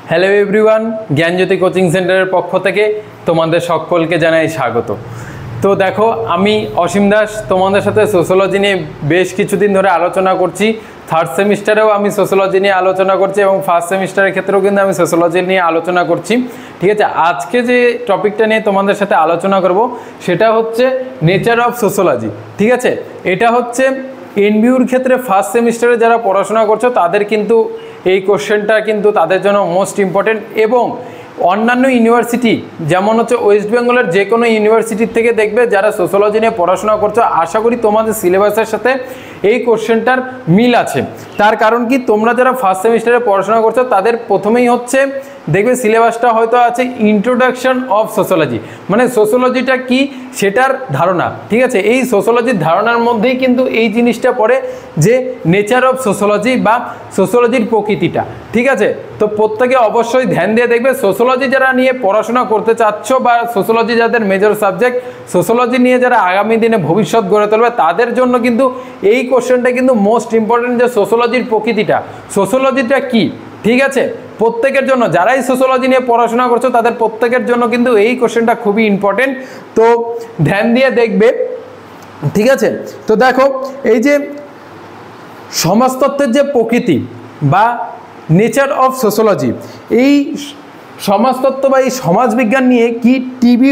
Hello everyone, জ্ঞানজ্যোতি coaching সেন্টারের পক্ষ থেকে তোমাদের সকলকে জানাই স্বাগত। তো দেখো, আমি অসীম দাস তোমাদের সাথে সোশ্যোলজি নিয়ে বেশ কিছুদিন ধরে আলোচনা করছি। থার্ড সেমিস্টারেও আমি সোশ্যোলজি নিয়ে আলোচনা করছি এবং ফার্স্ট সেমিস্টারের ক্ষেত্রেও কিন্তু আমি সোশ্যোলজি নিয়ে আলোচনা করছি। ঠিক আছে, আজকে যে টপিকটা নিয়ে তোমাদের সাথে আলোচনা করব সেটা হচ্ছে নেচার অফ সোশ্যোলজি। ঠিক আছে, এটা হচ্ছে এনবিউর ক্ষেত্রে ফার্স্ট সেমিস্টারে যারা পড়াশোনা করছো তাদের কিন্তু এই কোশ্চেনটা কিন্তু তাদের জন্য মোস্ট ইম্পর্টেন্ট, এবং অন্যান্য ইউনিভার্সিটি যেমন হচ্ছে ওয়েস্ট বেঙ্গলের যে কোনো ইউনিভার্সিটির থেকে দেখবে যারা সোশ্যোলজি নিয়ে পড়াশোনা করছো, আশা করি তোমাদের সিলেবাসের সাথে এই কোশ্চেনটার মিল আছে। তার কারণ কি, তোমরা যারা ফার্স্ট সেমিস্টারে পড়াশোনা করছো তাদের প্রথমেই হচ্ছে দেখবে সিলেবাসটা হয়তো আছে ইন্ট্রোডাকশন অফ সোশ্যোলজি, মানে সোশ্যোলজিটা কি সেটার ধারণা। ঠিক আছে, এই সোশ্যোলজির ধারণার মধ্যেই কিন্তু এই জিনিসটা পড়ে যে নেচার অফ সোশ্যোলজি বা সোশ্যোলজির প্রকৃতিটা। ঠিক আছে, তো প্রত্যেকে অবশ্যই ধ্যান দিয়ে দেখবে। সোশ্যোলজি যারা নিয়ে পড়াশোনা করতে চাচ্ছ বা সোশ্যোলজি যাদের মেজর সাবজেক্ট, সোশ্যোলজি নিয়ে যারা আগামী দিনে ভবিষ্যৎ গড়ে তুলবে তাদের জন্য কিন্তু এই কোশ্চেনটা কিন্তু মোস্ট ইম্পর্টেন্ট, যে সোশ্যোলজির প্রকৃতিটা, সোশ্যোলজিটা কি। ঠিক আছে, প্রত্যেকের জন্য যারাই সোশ্যোলজি নিয়ে পড়াশোনা করছো তাদের প্রত্যেকের জন্য কিন্তু এই কোশ্চেনটা খুবই ইম্পর্টেন্ট, তো ধ্যান দিয়ে দেখবে। ঠিক আছে, তো দেখো, এই যে সমাজতত্ত্বের যে প্রকৃতি বা নেচার অফ সোশ্যোলজি, এই সমাজতত্ত্ব বা এই সমাজবিজ্ঞান নিয়ে কি টিবি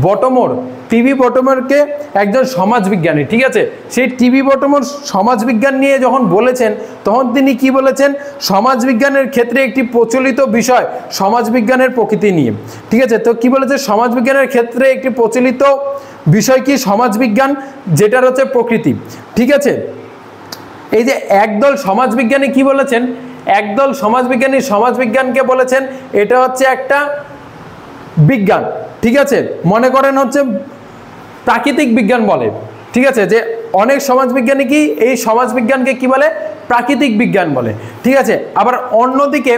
বটমরকে একজন সমাজবিজ্ঞানী, ঠিক আছে, সেই টিবি বটমর সমাজবিজ্ঞান নিয়ে যখন বলেছেন তখন তিনি কি বলেছেন, সমাজবিজ্ঞানের ক্ষেত্রে একটি প্রচলিত বিষয় সমাজবিজ্ঞানের প্রকৃতি নিয়ে। ঠিক আছে, তো কি বলেছে, সমাজবিজ্ঞানের ক্ষেত্রে একটি প্রচলিত বিষয় কি সমাজবিজ্ঞান, যেটার হচ্ছে প্রকৃতি। ঠিক আছে, এই যে একদল সমাজবিজ্ঞানী কি বলেছেন, একদল সমাজবিজ্ঞানী সমাজবিজ্ঞানকে বলেছেন এটা হচ্ছে একটা বিজ্ঞান। ঠিক আছে, মনে করেন হচ্ছে প্রাকৃতিক বিজ্ঞান বলে। ঠিক আছে, যে অনেক সমাজবিজ্ঞানী কি এই সমাজবিজ্ঞানকে কি বলে, প্রাকৃতিক বিজ্ঞান বলে। ঠিক আছে, আবার অন্যদিকে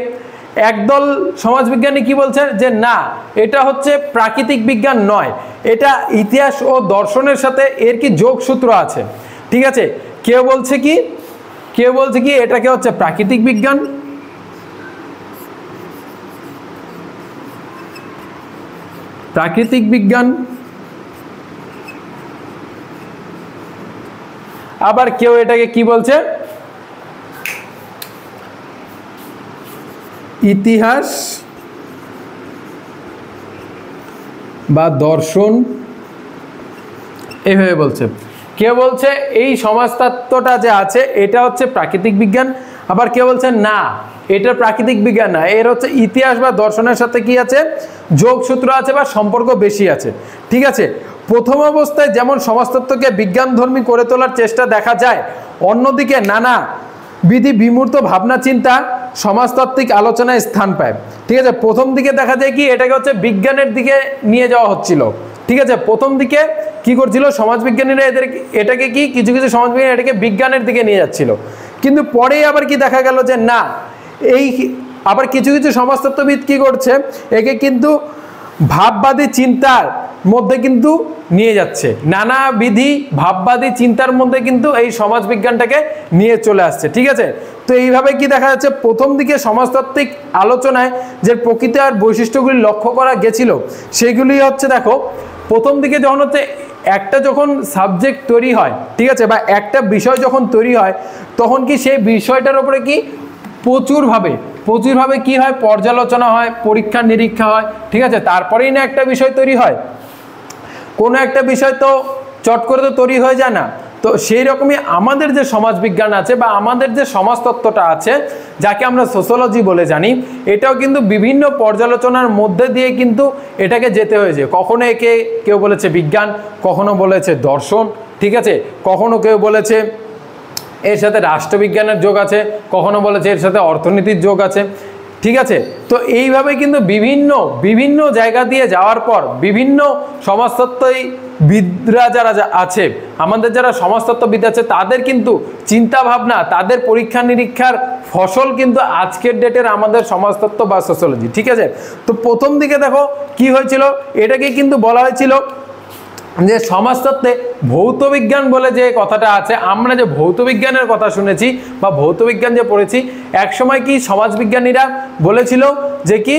একদল সমাজবিজ্ঞানী কি বলছেন যে না, এটা হচ্ছে প্রাকৃতিক বিজ্ঞান নয়, এটা ইতিহাস ও দর্শনের সাথে এর কি যোগসূত্র আছে। ঠিক আছে, কেউ বলছে কি এটাকে হচ্ছে প্রাকৃতিক বিজ্ঞান, আবার কেউ এটাকে কি বলছে, ইতিহাস বা দর্শন, এইভাবে বলছে। কেউ বলছে এই সমাজতত্ত্বটা যে আছে এটা হচ্ছে প্রাকৃতিক বিজ্ঞান, আবার কেউ বলছে না, এটা প্রাকৃতিক বিজ্ঞান না, এর হচ্ছে ইতিহাস বা দর্শনের সাথে কি আছে, যোগসূত্র আছে বা সম্পর্ক বেশি আছে। ঠিক আছে, প্রথম অবস্থায় যেমন সমাজতত্ত্বকে বিজ্ঞানধর্মী করে তোলার চেষ্টা দেখা যায়, অন্যদিকে নানা বিধি বিমূর্ত ভাবনা চিন্তা সমাজতাত্ত্বিক আলোচনায় স্থান পায়। ঠিক আছে, প্রথম দিকে দেখা যায় কি এটাকে হচ্ছে বিজ্ঞানের দিকে নিয়ে যাওয়া হচ্ছিল। ঠিক আছে, প্রথম দিকে কি করছিল সমাজবিজ্ঞানীরা, এটাকে কি কিছু সমাজবিজ্ঞানী এটাকে বিজ্ঞানের দিকে নিয়ে যাচ্ছিল, কিন্তু পরে আবার কি দেখা গেল যে না, এই আবার কিছু সমাজতত্ত্ববিদ কি করছে, একে কিন্তু ভাববাদী চিন্তার মধ্যে কিন্তু নিয়ে যাচ্ছে, নানা বিধি ভাববাদী চিন্তার মধ্যে কিন্তু এই সমাজবিজ্ঞানটাকে নিয়ে চলে আসছে। ঠিক আছে, তো এইভাবে কি দেখা যাচ্ছে, প্রথম দিকে সমাজতাত্ত্বিক আলোচনায় যে প্রকৃতি আর বৈশিষ্ট্যগুলি লক্ষ্য করা গেছিল সেগুলি হচ্ছে, দেখো প্রথম দিকে যখন হচ্ছে একটা যখন সাবজেক্ট তৈরি হয়, ঠিক আছে, বা একটা বিষয় যখন তৈরি হয় তখন কি সেই বিষয়টার উপরে কি প্রচুরভাবে কি হয়, পর্যালোচনা হয়, পরীক্ষা নিরীক্ষা হয়। ঠিক আছে, তারপরেই না একটা বিষয় তৈরি হয়, কোনো একটা বিষয় তো চট করে তো তৈরি হয়ে যায় না। তো সেই রকমই আমাদের যে সমাজবিজ্ঞান আছে বা আমাদের যে সমাজতত্ত্বটা আছে, যাকে আমরা সোশ্যোলজি বলে জানি, এটাও কিন্তু বিভিন্ন পর্যালোচনার মধ্যে দিয়ে কিন্তু এটাকে যেতে হয়েছে। কখনো একে কেউ বলেছে বিজ্ঞান, কখনো বলেছে দর্শন। ঠিক আছে, কখনো কেউ বলেছে এর সাথে রাষ্ট্রবিজ্ঞানের যোগ আছে, কখনো বলেছে এর সাথে অর্থনীতির যোগ আছে। ঠিক আছে, তো এইভাবে কিন্তু বিভিন্ন জায়গা দিয়ে যাওয়ার পর বিভিন্ন সমাজতত্ত্ববিদরা যারা আছে, আমাদের যারা সমাজতত্ত্ববিদ আছে, তাদের কিন্তু চিন্তা ভাবনা, তাদের পরীক্ষা নিরীক্ষার ফসল কিন্তু আজকের ডেটের আমাদের সমাজতত্ত্ব বা সোশ্যোলজি। ঠিক আছে, তো প্রথম দিকে দেখো কি হয়েছিল, এটাকে কিন্তু বলা হয়েছিল যে সমাজতত্ত্বে ভৌতবিজ্ঞান বলে যে কথাটা আছে, আমরা যে ভৌতবিজ্ঞানের কথা শুনেছি বা ভৌতবিজ্ঞান যে পড়েছি, একসময় কি সমাজবিজ্ঞানীরা বলেছিল যে কি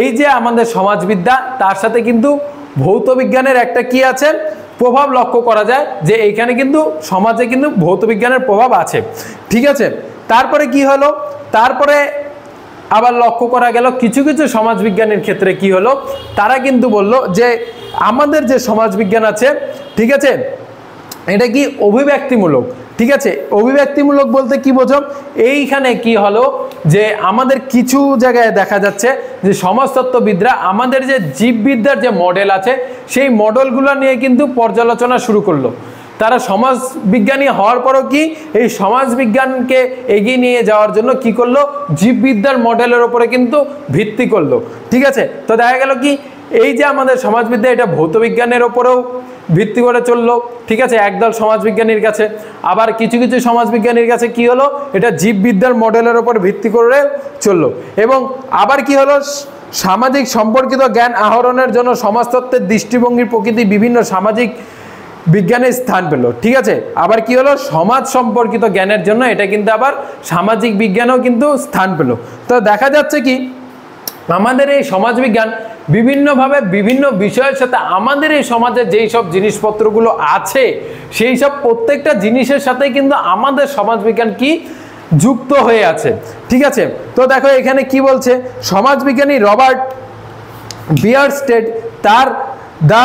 এই যে আমাদের সমাজবিদ্যা তার সাথে কিন্তু ভৌতবিজ্ঞানের একটা কি আছে প্রভাব লক্ষ্য করা যায়, যে এইখানে কিন্তু সমাজে কিন্তু ভৌতবিজ্ঞানের প্রভাব আছে। ঠিক আছে, তারপরে কি হলো, তারপরে আবার লক্ষ্য করা গেল কিছু কিছু সমাজবিজ্ঞানের ক্ষেত্রে কি হলো, তারা কিন্তু বলল যে আমাদের যে সমাজবিজ্ঞান আছে, ঠিক আছে, এটা কি অভিব্যক্তিমূলক। ঠিক আছে, অভিব্যক্তিমূলক বলতে কি বোঝো, এইখানে কি হলো যে আমাদের কিছু জায়গায় দেখা যাচ্ছে যে সমাজতত্ত্ববিদরা আমাদের যে জীববিদ্যার যে মডেল আছে সেই মডেলগুলো নিয়ে কিন্তু পর্যালোচনা শুরু করলো। তারা সমাজ বিজ্ঞানী হওয়ার পরও কি এই সমাজ বিজ্ঞানকে এগিয়ে নিয়ে যাওয়ার জন্য কি করলো, জীববিদ্যার মডেলের উপরে কিন্তু ভিত্তি করলো। ঠিক আছে, তো দেখা গেল কি এই যে আমাদের সমাজবিদ্যা এটা ভৌতবিজ্ঞানের ওপরেও ভিত্তি করে চললো। ঠিক আছে, একদল সমাজবিজ্ঞানীর কাছে, আবার কিছু কিছু সমাজবিজ্ঞানীর কাছে কি হলো, এটা জীববিদ্যার মডেলের ওপর ভিত্তি করে চললো। এবং আবার কি হলো, সামাজিক সম্পর্কিত জ্ঞান আহরণের জন্য সমাজতত্ত্বের দৃষ্টিভঙ্গির প্রকৃতি বিভিন্ন সামাজিক বিজ্ঞানের স্থান পেল। ঠিক আছে, আবার কি হলো, সমাজ সম্পর্কিত জ্ঞানের জন্য এটা কিন্তু আবার সামাজিক বিজ্ঞানও কিন্তু স্থান পেল। তো দেখা যাচ্ছে কি আমাদের এই সমাজবিজ্ঞান বিভিন্নভাবে বিভিন্ন বিষয়ের সাথে আমাদের এই সমাজের যেই সব জিনিসপত্রগুলো আছে সেই সব প্রত্যেকটা জিনিসের সাথে কিন্তু আমাদের সমাজবিজ্ঞান কি যুক্ত হয়ে আছে। ঠিক আছে, তো দেখো এখানে কি বলছে, সমাজবিজ্ঞানী রবার্ট বিয়ারস্টেড তার দ্য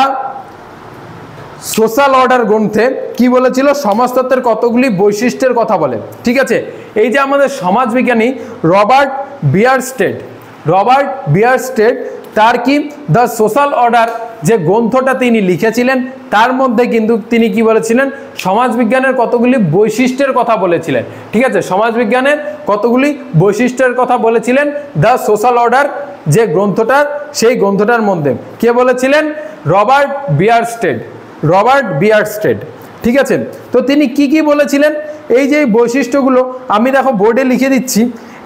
সোশ্যাল অর্ডার গ্রন্থে কি বলেছিল, সমাজতত্ত্বের কতগুলি বৈশিষ্ট্যের কথা বলে। ঠিক আছে, এই যে আমাদের সমাজবিজ্ঞানী রবার্ট বিয়ারস্টেড তার কি দ্য সোশ্যাল অর্ডার যে গ্রন্থটা তিনি লিখেছিলেন তার মধ্যে কিন্তু তিনি কি বলেছিলেন, সমাজবিজ্ঞানের কতগুলি বৈশিষ্ট্যের কথা বলেছিলেন। ঠিক আছে, সমাজবিজ্ঞানের কতগুলি বৈশিষ্ট্যের কথা বলেছিলেন দ্য সোশ্যাল অর্ডার যে গ্রন্থটার, সেই গ্রন্থটার মধ্যে কে বলেছিলেন, রবার্ট বিয়ারস্টেড। ঠিক আছে, তো তিনি কি কি বলেছিলেন, এই যে বৈশিষ্ট্যগুলো আমি দেখো বোর্ডে লিখে দিচ্ছি।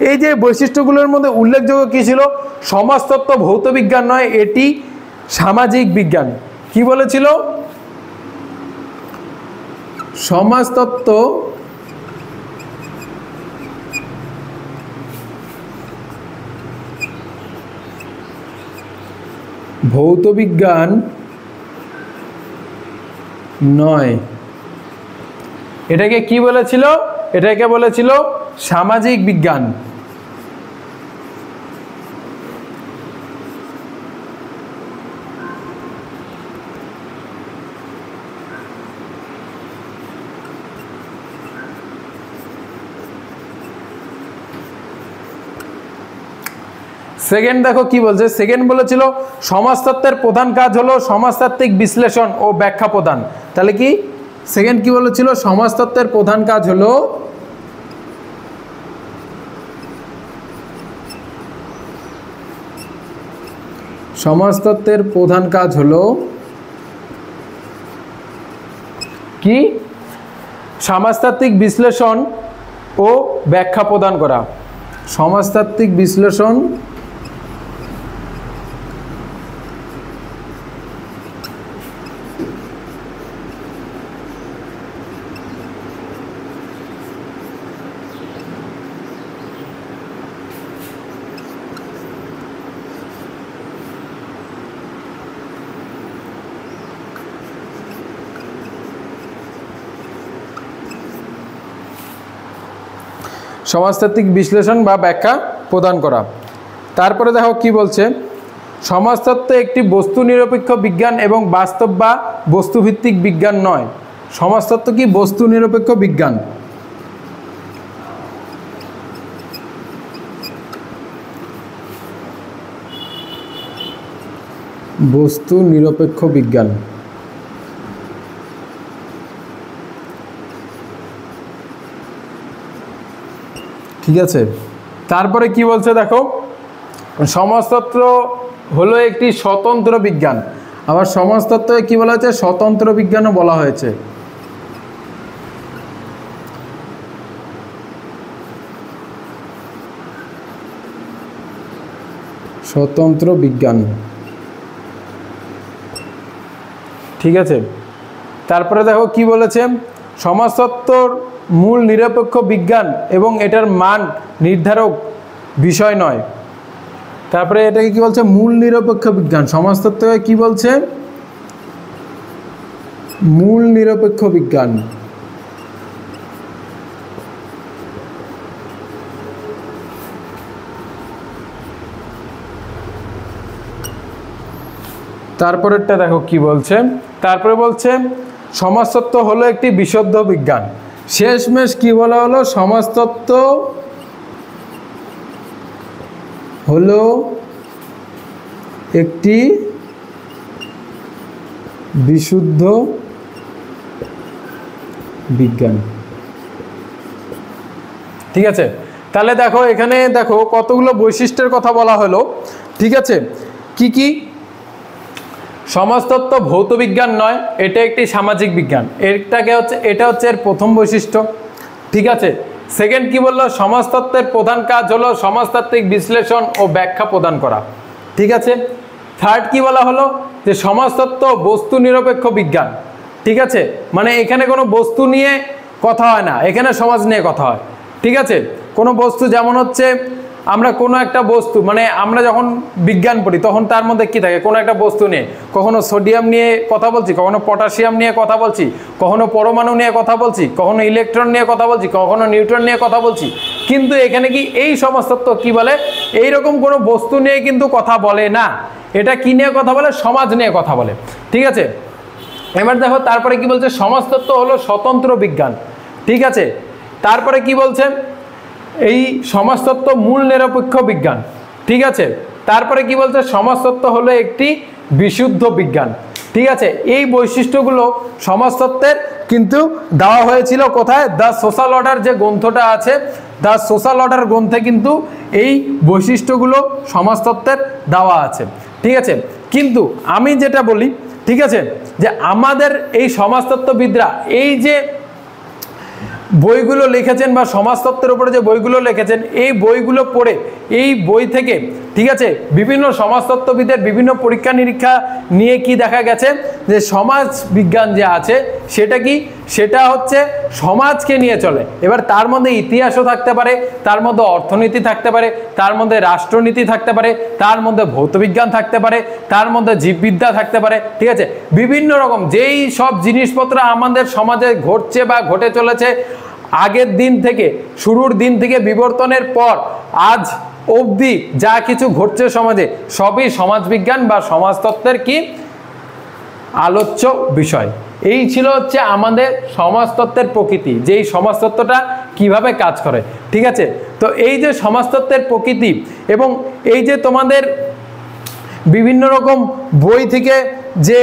এই যে বৈশিষ্ট্যগুলোর মধ্যে উল্লেখযোগ্য কি ছিল, সমাজতত্ত্ব ভৌতবিজ্ঞান নয়, এটি সামাজিক বিজ্ঞান। কি বলেছিল, সমাজতত্ত্ব ভৌতবিজ্ঞান নয়, এটাকে কি বলেছিল, এটাকে বলেছিল সামাজিক বিজ্ঞান। সেকেন্ড দেখো কি বলছে, সেকেন্ড বলেছিল সমাজতত্ত্বের প্রধান কাজ হলো সমাজতাত্ত্বিক বিশ্লেষণ ও ব্যাখ্যা প্রদান। তাহলে কি সেকেন্ড কি বলেছিল, সমাজতত্ত্বের প্রধান কাজ হলো সমাজতত্ত্বের প্রধান কাজ হলো কি, সমাজতাত্ত্বিক বিশ্লেষণ ও ব্যাখ্যা প্রদান করা। সমাজতাত্ত্বিক বিশ্লেষণ সমাজতাত্ত্বিক বিশ্লেষণ বা ব্যাখ্যা প্রদান করা। তারপরে দেখো কি বলছে, সমাজতত্ত্ব একটি বস্তু নিরপেক্ষ বিজ্ঞান এবং বাস্তব বা বস্তুভিত্তিক বিজ্ঞান নয়। সমাজতত্ত্ব কি বস্তু নিরপেক্ষ বিজ্ঞান। বস্তু নিরপেক্ষ বিজ্ঞান। ঠিক আছে, তারপরে কি বলছে দেখো, সমাজতত্ত্ব হলো একটি স্বতন্ত্র বিজ্ঞান। আবার সমাজতত্ত্বে কি বলা হয়েছে, স্বতন্ত্র বিজ্ঞানও বলা হয়েছে। স্বতন্ত্র বিজ্ঞান। ঠিক আছে। তারপরে দেখো কি বলেছে, সমাজতত্ত্বর মূল নিরপেক্ষ বিজ্ঞান এবং এটার মান নির্ধারক বিষয় নয়। তারপরে এটাকে কি বলছে, মূল নিরপেক্ষ বিজ্ঞান। সমাজতত্ত্বকে কি বলছে, মূল নিরপেক্ষ বিজ্ঞান। তারপরেরটা দেখো কি বলছে, তারপরে বলছে সমাজতত্ত্ব হলো একটি বিশুদ্ধ বিজ্ঞান। শেষমেশ কি বলা হলো, সমাজতত্ত্ব হলো একটি বিশুদ্ধ বিজ্ঞান। ঠিক আছে, তাহলে দেখো এখানে দেখো কতগুলো বৈশিষ্ট্যের কথা বলা হলো। ঠিক আছে, কি কি, সমাজতত্ত্ব ভৌত বিজ্ঞান নয়, এটা একটি সামাজিক বিজ্ঞান। এটা হচ্ছে এর প্রথম বৈশিষ্ট্য। ঠিক আছে, সেকেন্ড কি বললো, সমাজতত্ত্বের প্রধান কাজ হলো সমাজতাত্ত্বিক বিশ্লেষণ ও ব্যাখ্যা প্রদান করা। ঠিক আছে, থার্ড কি বলা হলো, যে সমাজতত্ত্ব বস্তু নিরপেক্ষ বিজ্ঞান। ঠিক আছে, মানে এখানে কোনো বস্তু নিয়ে কথা হয় না, এখানে সমাজ নিয়ে কথা হয়। ঠিক আছে, কোনো বস্তু যেমন হচ্ছে আমরা কোনো একটা বস্তু, মানে আমরা যখন বিজ্ঞান পড়ি তখন তার মধ্যে কি থাকে, কোনো একটা বস্তু নিয়ে কখনো সোডিয়াম নিয়ে কথা বলছি, কখনো পটাশিয়াম নিয়ে কথা বলছি, কখনো পরমাণু নিয়ে কথা বলছি, কখনো ইলেকট্রন নিয়ে কথা বলছি, কখনো নিউট্রন নিয়ে কথা বলছি। কিন্তু এখানে কি এই সমাজতত্ত্ব কি বলে, এইরকম কোনো বস্তু নিয়ে কিন্তু কথা বলে না, এটা কি নিয়ে কথা বলে, সমাজ নিয়ে কথা বলে। ঠিক আছে, এবার দেখো তারপরে কি বলছে, সমাজতত্ত্ব হলো স্বতন্ত্র বিজ্ঞান। ঠিক আছে, তারপরে কি বলছে, এই সমাজতত্ত্ব মূল নিরপেক্ষ বিজ্ঞান। ঠিক আছে, তারপরে কি বলছে, সমাজতত্ত্ব হলো একটি বিশুদ্ধ বিজ্ঞান। ঠিক আছে, এই বৈশিষ্ট্যগুলো সমাজতত্ত্বের কিন্তু দেওয়া হয়েছিল কোথায়, দ্য সোশ্যাল অর্ডার যে গ্রন্থটা আছে, দ্য সোশ্যাল অর্ডার গ্রন্থে কিন্তু এই বৈশিষ্ট্যগুলো সমাজতত্ত্বের দেওয়া আছে। ঠিক আছে, কিন্তু আমি যেটা বলি, ঠিক আছে, যে আমাদের এই সমাজতত্ত্ববিদরা এই যে বইগুলো লিখেছেন বা সমাজতত্ত্বের উপরে যে বইগুলো লিখেছেন, এই বইগুলো পড়ে এই বই থেকে, ঠিক আছে, বিভিন্ন সমাজতত্ত্ববিদের বিভিন্ন পরীক্ষা নিরীক্ষা নিয়ে কি দেখা গেছে, যে সমাজ বিজ্ঞান যে আছে সেটা কি, সেটা হচ্ছে সমাজকে নিয়ে চলে। এবার তার মধ্যে ইতিহাসও থাকতে পারে, তার মধ্যে অর্থনীতি থাকতে পারে, তার মধ্যে রাষ্ট্রনীতি থাকতে পারে, তার মধ্যে ভৌতবিজ্ঞান থাকতে পারে, তার মধ্যে জীববিদ্যা থাকতে পারে। ঠিক আছে, বিভিন্ন রকম যেই সব জিনিসপত্র আমাদের সমাজে ঘটছে বা ঘটে চলেছে আগের দিন থেকে, শুরুর দিন থেকে বিবর্তনের পর আজ অবধি যা কিছু ঘটছে সমাজে, সবই সমাজবিজ্ঞান বা সমাজতত্ত্বের কি আলোচ্য বিষয়। এই ছিল হচ্ছে আমাদের সমাজতত্ত্বের প্রকৃতি, যে এই সমাজতত্ত্বটা কিভাবে কাজ করে। ঠিক আছে, তো এই যে সমাজতত্ত্বের প্রকৃতি এবং এই যে তোমাদের বিভিন্ন রকম বই থেকে যে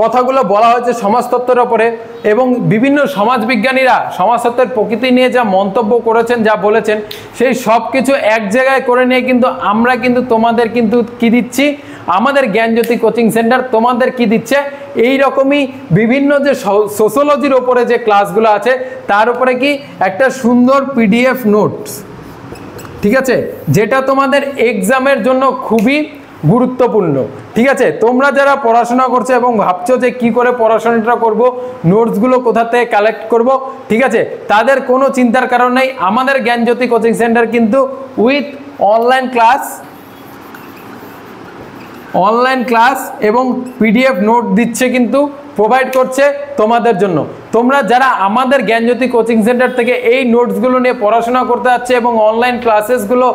কথাগুলো বলা হয়েছে সমাজতত্ত্বের ওপরে, এবং বিভিন্ন সমাজবিজ্ঞানীরা সমাজতত্ত্বের প্রকৃতি নিয়ে যা মন্তব্য করেছেন, যা বলেছেন, সেই সব কিছু এক জায়গায় করে নিয়ে কিন্তু আমরা কিন্তু তোমাদের কিন্তু কি দিচ্ছি, আমাদের জ্ঞানজ্যোতি কোচিং সেন্টার তোমাদের কি দিচ্ছে, এই রকমই বিভিন্ন যে সোশ্যোলজির ওপরে যে ক্লাসগুলো আছে তার উপরে কি একটা সুন্দর পিডিএফ নোটস, ঠিক আছে, যেটা তোমাদের এক্সামের জন্য খুবই গুরুত্বপূর্ণ। ঠিক আছে, তোমরা যারা পড়াশোনা করছো এবং ভাবছো যে কি করে পড়াশোনাটা করব, নোটসগুলো কোথা থেকে কালেক্ট করব, ঠিক আছে, তাদের কোনো চিন্তার কারণ নেই। আমাদের জ্ঞানজ্যোতি কোচিং সেন্টার কিন্তু উইথ অনলাইন ক্লাস এবং পিডিএফ নোট দিচ্ছে, কিন্তু প্রোভাইড করছে তোমাদের জন্য। তোমরা যারা আমাদের জ্ঞানজ্যোতি কোচিং সেন্টার থেকে এই নোটসগুলো নিয়ে পড়াশোনা করতে যাচ্ছে এবং অনলাইন ক্লাসেসগুলো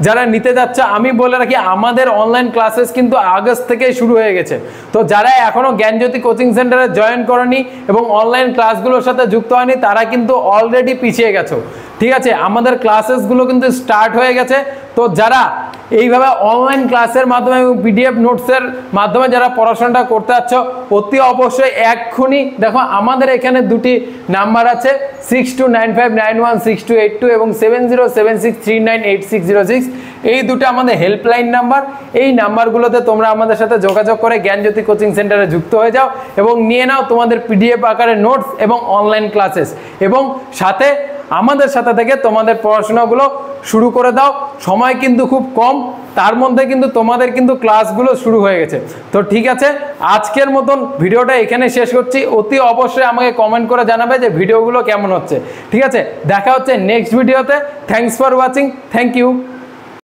যারা নিতে যাচ্ছে, আমি বলে রাখি আমাদের অনলাইন ক্লাসেস কিন্তু আগস্ট থেকেই শুরু হয়ে গেছে। তো যারা এখনও জ্ঞানজ্যোতি কোচিং সেন্টারে জয়েন করনি এবং অনলাইন ক্লাসগুলোর সাথে যুক্ত হয়নি, তারা কিন্তু অলরেডি পিছিয়ে গেছো। ঠিক আছে, আমাদের ক্লাসেসগুলো কিন্তু স্টার্ট হয়ে গেছে। তো যারা এইভাবে অনলাইন ক্লাসের মাধ্যমে এবং পিডিএফ নোটসের মাধ্যমে যারা পড়াশোনাটা করতে যাচ্ছ, অতি অবশ্যই এক্ষুনি দেখো আমাদের এখানে দুটি নাম্বার আছে, 6295916282 এবং 7076398606। এই দুটো আমাদের হেল্পলাইন নাম্বার। এই নাম্বারগুলোতে তোমরা আমাদের সাথে যোগাযোগ করে জ্ঞানজ্যোতি কোচিং সেন্টারে যুক্ত হয়ে যাও এবং নিয়ে নাও তোমাদের পিডিএফ আকারে নোটস এবং অনলাইন ক্লাসেস, এবং সাথে আমাদের সাথে থেকে তোমাদের পড়াশোনাগুলো শুরু করে দাও। সময় কিন্তু খুব কম, তার মধ্যে কিন্তু তোমাদের কিন্তু ক্লাসগুলো শুরু হয়ে গেছে। তো ঠিক আছে, আজকের মতন ভিডিওটা এখানে শেষ করছি। অতি অবশ্যই আমাকে কমেন্ট করে জানাবে যে ভিডিওগুলো কেমন হচ্ছে। ঠিক আছে, দেখা হচ্ছে নেক্সট ভিডিওতে। Thanks for watching, thank you.